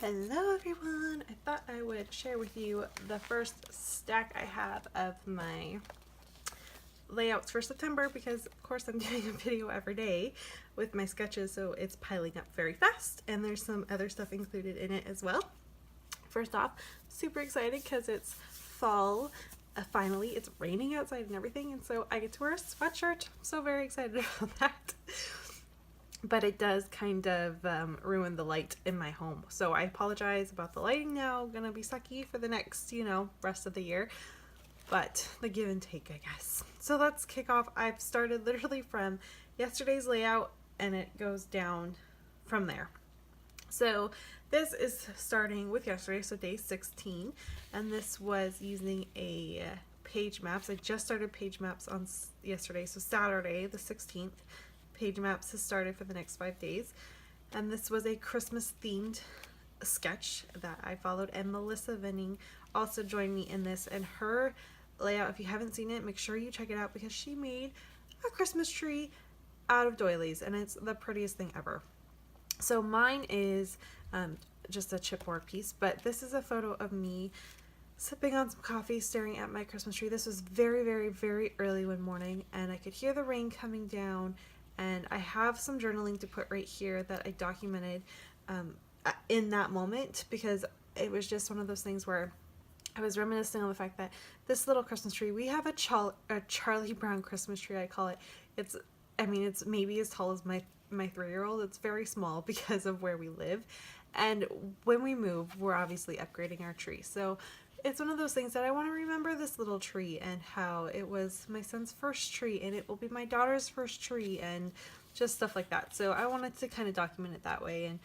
Hello everyone! I thought I would share with you the first stack I have of my layouts for September because of course I'm doing a video every day with my sketches, so it's piling up very fast, and there's some other stuff included in it as well. First off, super excited because it's fall. Finally, it's raining outside and everything, and so I get to wear a sweatshirt. I'm so very excited about that. But it does kind of ruin the light in my home. So I apologize about the lighting now. Gonna be sucky for the next, rest of the year. But the give and take, I guess. So let's kick off. I've started literally from yesterday's layout and it goes down from there. So this is starting with yesterday, so day 16. And this was using a page maps. I just started page maps on yesterday, so Saturday the 16th. Page maps has started for the next 5 days, and this was a Christmas themed sketch that I followed, and Melissa Venning also joined me in this, and her layout, if you haven't seen it, make sure you check it out because she made a Christmas tree out of doilies and it's the prettiest thing ever. So mine is just a chipboard piece, but this is a photo of me sipping on some coffee, staring at my Christmas tree. This was very, very, very early one morning, and I could hear the rain coming down. And I have some journaling to put right here that I documented in that moment, because it was just one of those things where I was reminiscing on the fact that this little Christmas tree, we have a Charlie Brown Christmas tree, I call it. It's maybe as tall as my 3-year-old. It's very small because of where we live. And when we move, we're obviously upgrading our tree. So it's one of those things that I want to remember this little tree and how it was my son's first tree and it will be my daughter's first tree and just stuff like that. So I wanted to kind of document it that way, and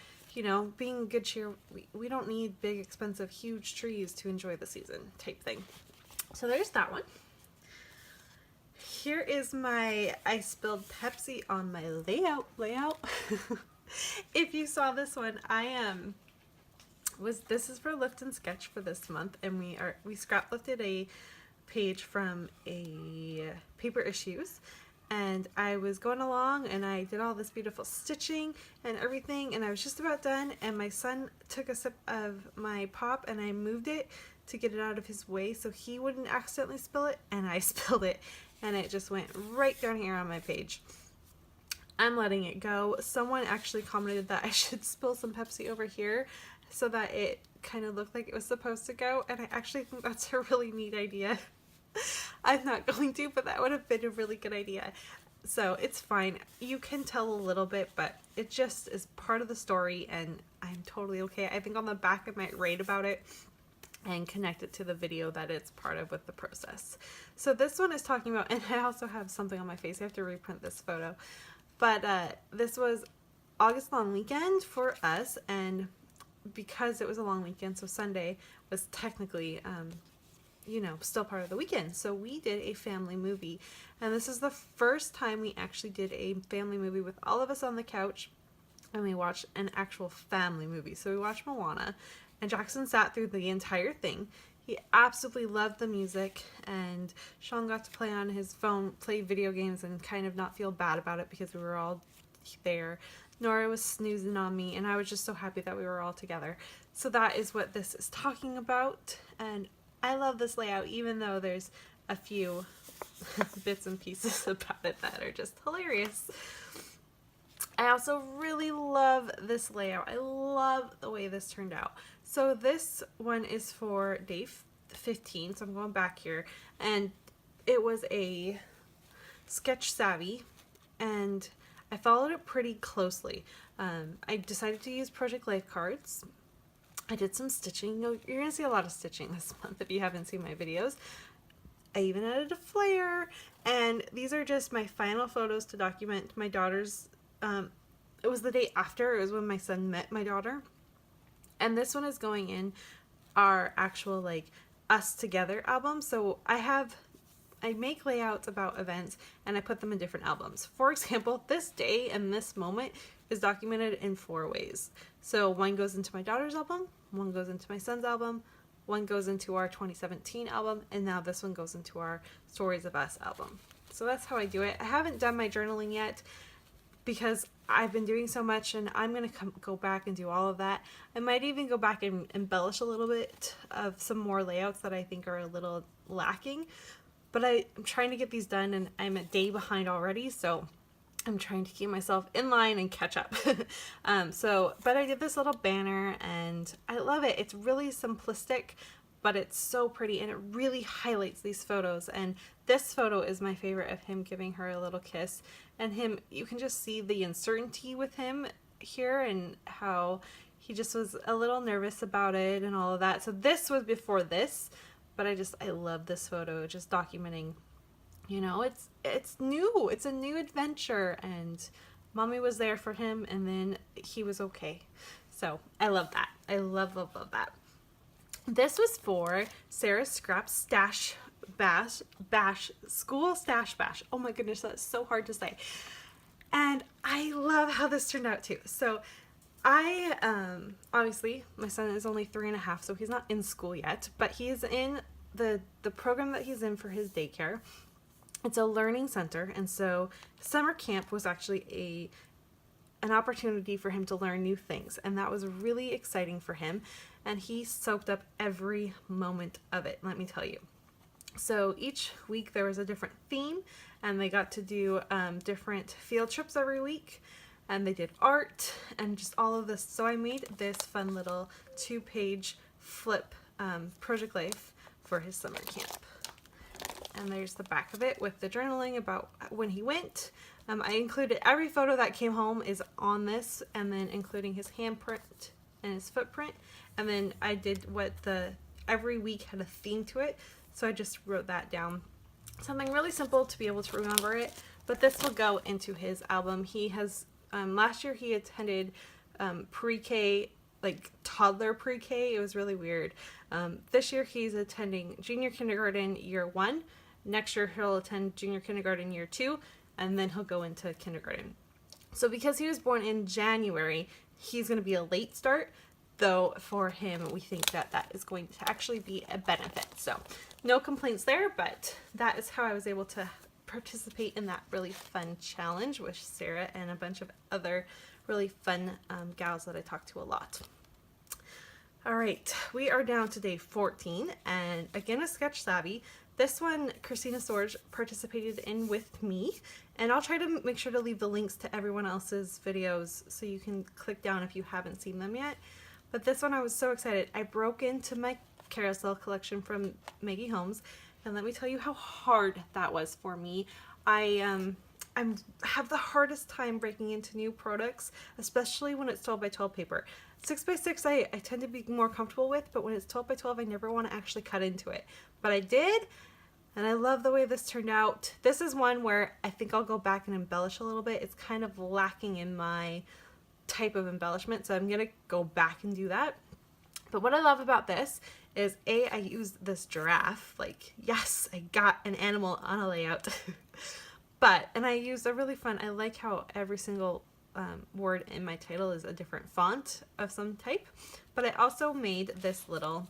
being good cheer, we don't need big, expensive, huge trees to enjoy the season type thing. So there's that one. Here is my I spilled Pepsi on my layout. If you saw this one, this is for Lift and Sketch for this month, and we scrap lifted a page from a Paper Issues, and I was going along and I did all this beautiful stitching and everything, and I was just about done, and my son took a sip of my pop and I moved it to get it out of his way so he wouldn't accidentally spill it, and I spilled it and it just went right down here on my page. I'm letting it go. Someone actually commented that I should spill some Pepsi over here so that it kind of looked like it was supposed to go, and I actually think that's a really neat idea. I'm not going to, but that would have been a really good idea. So it's fine. You can tell a little bit, but it just is part of the story, and I'm totally okay. I think on the back I might write about it and connect it to the video that it's part of with the process. So this one is talking about, and I also have something on my face. I have to reprint this photo. But this was August long weekend for us, and because it was a long weekend, so Sunday was technically, still part of the weekend. So we did a family movie, and this is the first time we actually did a family movie with all of us on the couch, and we watched an actual family movie. So we watched Moana, and Jackson sat through the entire thing. He absolutely loved the music, and Sean got to play on his phone, play video games, and kind of not feel bad about it because we were all there. Nora was snoozing on me, and I was just so happy that we were all together. So that is what this is talking about, and I love this layout, even though there's a few bits and pieces about it that are just hilarious. I also really love this layout. I love the way this turned out. So this one is for day 15, so I'm going back here, and it was a Sketch Savvy, and I followed it pretty closely. I decided to use Project Life cards. I did some stitching. You're going to see a lot of stitching this month if you haven't seen my videos. I even added a flare, and these are just my final photos to document my daughter's, it was the day after, it was when my son met my daughter. And this one is going in our actual us together album. So I make layouts about events and I put them in different albums. For example, this day and this moment is documented in 4 ways. So one goes into my daughter's album, one goes into my son's album, one goes into our 2017 album, and now this one goes into our Stories of Us album. So that's how I do it. I haven't done my journaling yet because I've been doing so much, and I'm going to go back and do all of that. I might even go back and embellish a little bit of some more layouts that I think are a little lacking. But I'm trying to get these done, and I'm a day behind already, so I'm trying to keep myself in line and catch up. But I did this little banner, and I love it. It's really simplistic, but it's so pretty, and it really highlights these photos. And this photo is my favorite, of him giving her a little kiss, and him, you can just see the uncertainty with him here, and how he just was a little nervous about it and all of that. So this was before this, but I love this photo, just documenting, you know, it's new, it's a new adventure, and mommy was there for him, and then he was okay. So I love that. I love that. This was for Sarah's Scrap Stash Bash School Stash Bash. Oh my goodness, that's so hard to say. And I love how this turned out too. So I obviously my son is only 3.5, so he's not in school yet, but he's in the program that he's in for his daycare. It's a learning center, and so summer camp was actually an opportunity for him to learn new things, and that was really exciting for him, and he soaked up every moment of it, let me tell you. So each week there was a different theme, and they got to do different field trips every week, and they did art and just all of this. So I made this fun little 2-page flip project life for his summer camp. And there's the back of it with the journaling about when he went. I included every photo that came home is on this, and then including his handprint and his footprint. And then I did every week had a theme to it, so I just wrote that down. Something really simple to be able to remember it, but this will go into his album. He has, last year he attended pre-K, like toddler pre-K. It was really weird. This year he's attending junior kindergarten year 1. Next year he'll attend junior kindergarten year 2, and then he'll go into kindergarten. So because he was born in January, he's going to be a late start, though for him we think that that is going to actually be a benefit. So no complaints there, but that is how I was able to participate in that really fun challenge with Sarah and a bunch of other really fun gals that I talk to a lot. All right, we are down to day 14, and again, a Sketch Savvy. This one, Christina Sorge participated in with me, and I'll try to make sure to leave the links to everyone else's videos so you can click down if you haven't seen them yet. But this one, I was so excited. I broke into my carousel collection from Maggie Holmes, and let me tell you how hard that was for me. I have the hardest time breaking into new products, especially when it's 12 by 12 paper. 6 by 6 I tend to be more comfortable with, but when it's 12 by 12 I never want to actually cut into it. But I did, and I love the way this turned out. This is one where I think I'll go back and embellish a little bit. It's kind of lacking in my type of embellishment, so I'm gonna go back and do that. But what I love about this is I used this giraffe, like, yes, I got an animal on a layout. And I used a really fun, I like how every single word in my title is a different font of some type, but I also made this little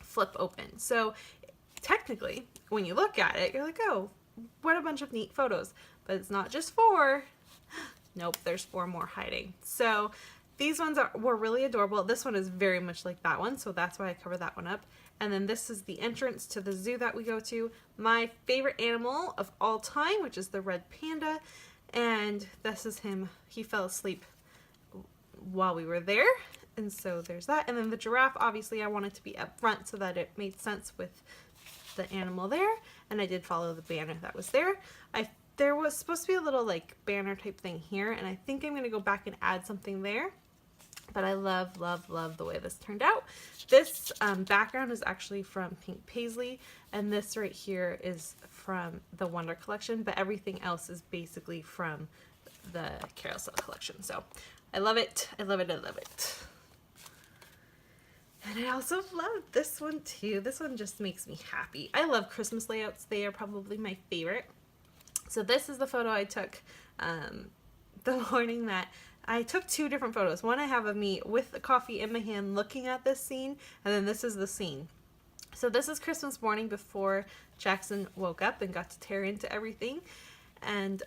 flip open. So technically, when you look at it, you're like, oh, what a bunch of neat photos. But it's not just 4. Nope, there's 4 more hiding. So these ones were really adorable. This one is very much like that one, so that's why I covered that one up. And then this is the entrance to the zoo that we go to. My favorite animal of all time, which is the red panda. And this is him. He fell asleep while we were there. And so there's that. And then the giraffe, obviously I wanted to be up front so that it made sense with the animal there. And I did follow the banner that was there. There was supposed to be a little like banner type thing here, and I think I'm going to go back and add something there. But I love, love, love the way this turned out. This background is actually from Pink Paisley, and this right here is from the Wonder Collection, but everything else is basically from the Carousel Collection. So I love it. I love it. I love it. And I also love this one too. This one just makes me happy. I love Christmas layouts. They are probably my favorite. So this is the photo I took the morning that I took 2 different photos. One I have of me with the coffee in my hand looking at this scene, and then this is the scene. So this is Christmas morning before Jackson woke up and got to tear into everything. And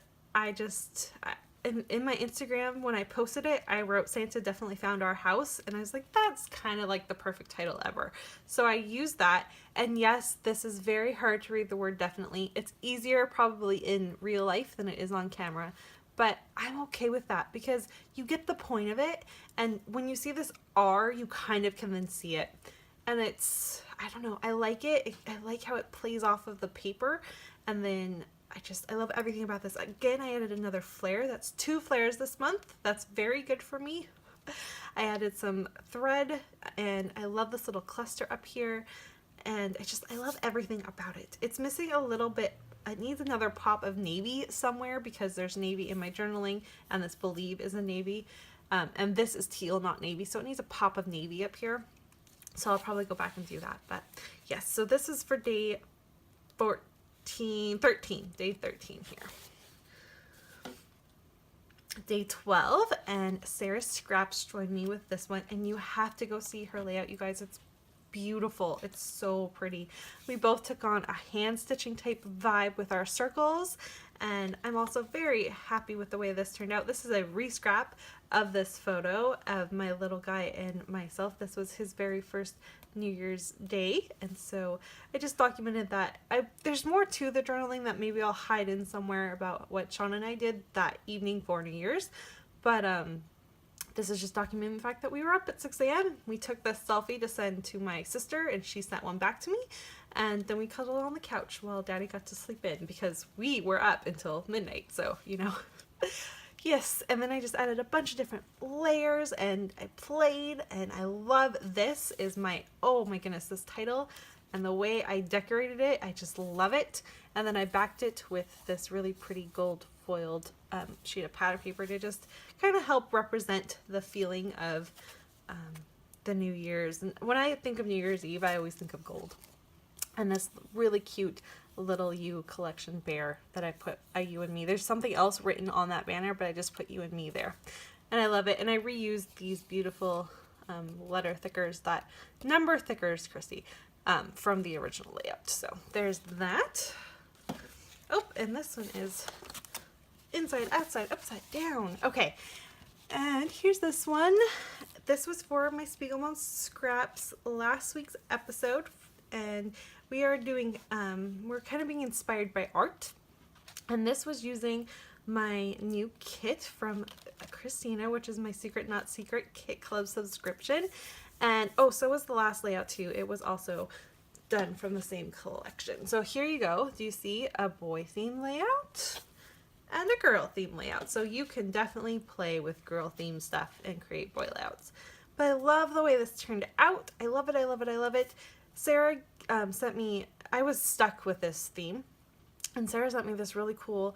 in my Instagram, when I posted it, I wrote Santa definitely found our house, and I was like, that's kind of like the perfect title ever. So I used that, and yes, this is very hard to read the word definitely. It's easier probably in real life than it is on camera, but I'm okay with that because you get the point of it, and when you see this R, you kind of can then see it. And it's, I don't know, I like it. I like how it plays off of the paper, and then I love everything about this. Again, I added another flare. That's 2 flares this month. That's very good for me. I added some thread, and I love this little cluster up here, and I love everything about it. It's missing a little bit. It needs another pop of navy somewhere because there's navy in my journaling, and this Believe is a navy, and this is teal, not navy, so it needs a pop of navy up here. So I'll probably go back and do that. But yes, so this is for day 13, day 13 here. Day 12, and Sarah Scraps joined me with this one, and you have to go see her layout, you guys. It's beautiful. It's so pretty. We both took on a hand stitching type vibe with our circles, and I'm also very happy with the way this turned out. This is a re-scrap of this photo of my little guy and myself. This was his very first New Year's Day, and so I just documented that. There's more to the journaling that maybe I'll hide in somewhere about what Sean and I did that evening for New Year's, but this is just documenting the fact that we were up at 6 a.m. We took this selfie to send to my sister, and she sent one back to me, and then we cuddled on the couch while Daddy got to sleep in because we were up until midnight, so you know. Yes, and then I just added a bunch of different layers, and I played, and I love this is my, oh my goodness, this title and the way I decorated it, I just love it. And then I backed it with this really pretty gold foiled sheet of pattern paper to just kind of help represent the feeling of the New Year's. And when I think of New Year's Eve, I always think of gold. And this really cute little you collection bear that I put a you and me. There's something else written on that banner, but I just put you and me there. And I love it. And I reused these beautiful letter thickers, that number thickers, Christy, from the original layout. So there's that. Oh, and this one is inside, outside, upside down. Okay, and here's this one. This was for my Spiegelmom Scraps last week's episode, and we are doing, we're kind of being inspired by art, and this was using my new kit from Christina, which is my Secret Not Secret Kit Club subscription, and oh, so was the last layout too. It was also done from the same collection. So here you go. Do you see a boy theme layout and a girl theme layout? So you can definitely play with girl theme stuff and create boy layouts. But I love the way this turned out. I love it, I love it, I love it. Sarah sent me, I was stuck with this theme, and Sarah sent me this really cool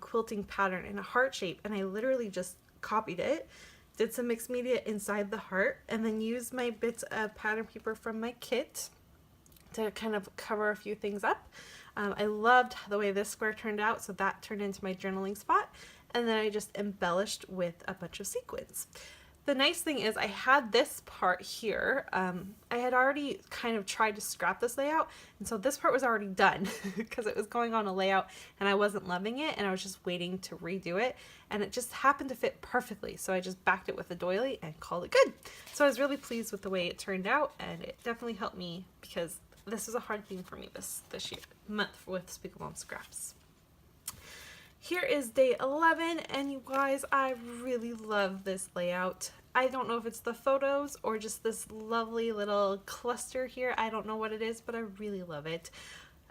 quilting pattern in a heart shape, and I literally just copied it, did some mixed media inside the heart, and then used my bits of pattern paper from my kit to kind of cover a few things up. I loved the way this square turned out, so that turned into my journaling spot, and then I just embellished with a bunch of sequins. The nice thing is I had this part here. I had already kind of tried to scrap this layout, and so this part was already done because it was going on a layout and I wasn't loving it, and I was just waiting to redo it, and it just happened to fit perfectly, so I just backed it with a doily and called it good. So I was really pleased with the way it turned out, and it definitely helped me because this is a hard thing for me this month with Spiegelmom Scraps. Here is day 11, and you guys, I really love this layout. I don't know if it's the photos or just this lovely little cluster here. I don't know what it is, but I really love it.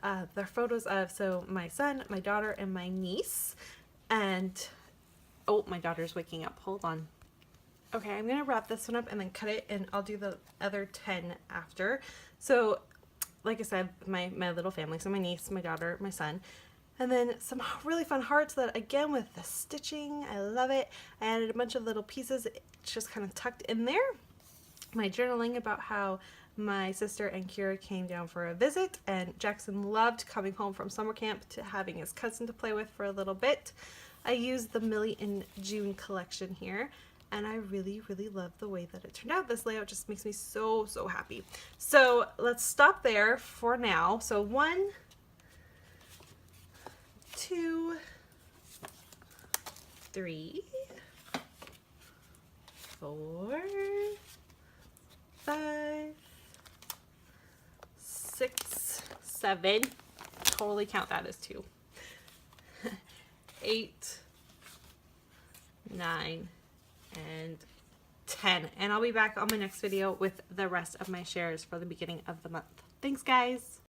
They're photos of, so my son, my daughter, and my niece. And, oh, my daughter's waking up. Hold on. Okay, I'm gonna wrap this one up and then cut it, and I'll do the other 10 after. So, like I said, my little family, so my niece, my daughter, my son. And then some really fun hearts that, again, with the stitching, I love it. I added a bunch of little pieces, it's just kind of tucked in there. My journaling about how my sister and Kira came down for a visit, and Jackson loved coming home from summer camp to having his cousin to play with for a little bit. I used the Millie in June collection here, and I really, really love the way that it turned out. This layout just makes me so, so happy. So let's stop there for now. So 1, 2, 3, 4, 5, 6, 7. Totally count that as 2. 8, 9, and 10. And I'll be back on my next video with the rest of my shares for the beginning of the month. Thanks, guys.